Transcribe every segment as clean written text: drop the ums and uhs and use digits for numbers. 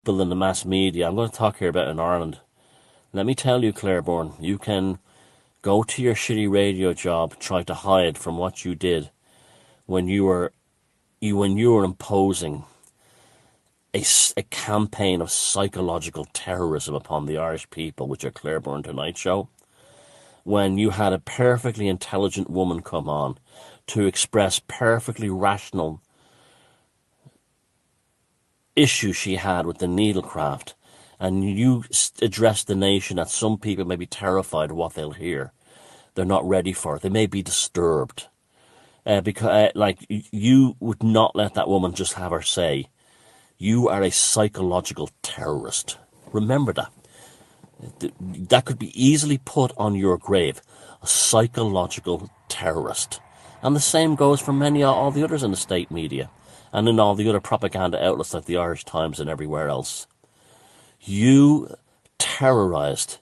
people in the mass media, I'm going to talk here about in Ireland. Let me tell you, Claire Byrne, you can go to your shitty radio job, try to hide from what you did when you were imposing a campaign of psychological terrorism upon the Irish people with your Claire Byrne Tonight show. When you had a perfectly intelligent woman come on to express perfectly rational issues she had with the needlecraft, and you addressed the nation that some people may be terrified of what they'll hear. They're not ready for it. They may be disturbed. Because you would not let that woman just have her say. You are a psychological terrorist. Remember that. That could be easily put on your grave. A psychological terrorist. And the same goes for all the others in the state media and in all the other propaganda outlets like the Irish Times and everywhere else. You terrorized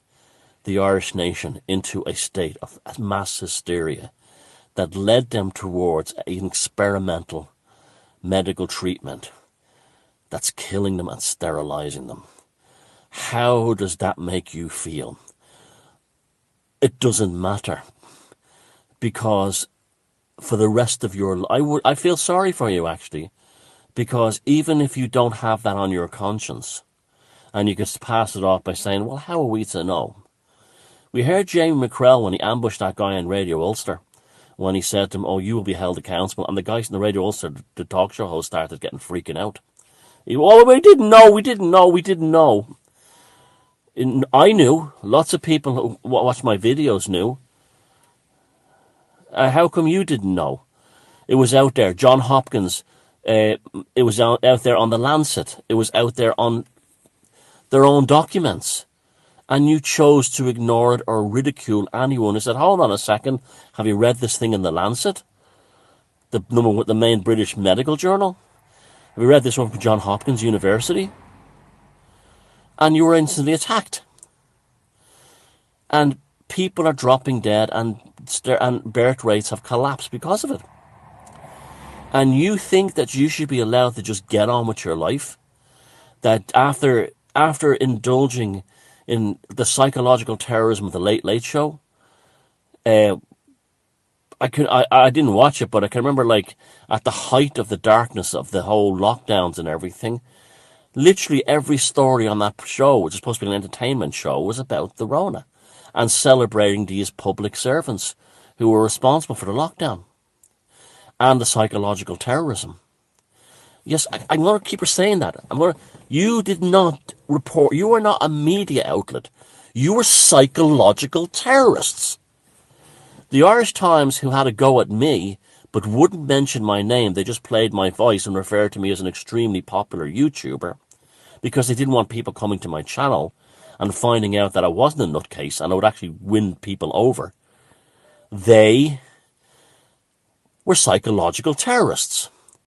the Irish nation into a state of mass hysteria that led them towards an experimental medical treatment that's killing them and sterilizing them. How does that make you feel? It doesn't matter, because for the rest of your life, I feel sorry for you, actually, because even if you don't have that on your conscience, and you could pass it off by saying, well, how are we to know? We heard Jamie McCrell when he ambushed that guy on Radio Ulster, when he said to him, oh, you will be held accountable. And the guys in the Radio Ulster, the talk show host, started getting freaking out. We didn't know. I knew. Lots of people who watch my videos knew. How come you didn't know? It was out there. John Hopkins, it was out there on the Lancet. It was out there on their own documents. And you chose to ignore it or ridicule anyone who said, hold on a second, have you read this thing in the Lancet? The main British medical journal? Have you read this one from Johns Hopkins University? And you were instantly attacked. And people are dropping dead, and birth rates have collapsed because of it. And you think that you should be allowed to just get on with your life? That after indulging in the psychological terrorism of the Late Late Show, I didn't watch it, but I can remember, like, at the height of the darkness of the whole lockdowns and everything, literally every story on that show, which is supposed to be an entertainment show, was about the Rona and celebrating these public servants who were responsible for the lockdown and the psychological terrorism. Yes, I'm going to keep saying that. You did not report. You were not a media outlet. You were psychological terrorists. The Irish Times, who had a go at me, but wouldn't mention my name, they just played my voice and referred to me as an extremely popular YouTuber, because they didn't want people coming to my channel and finding out that I wasn't a nutcase and I would actually win people over. They were psychological terrorists.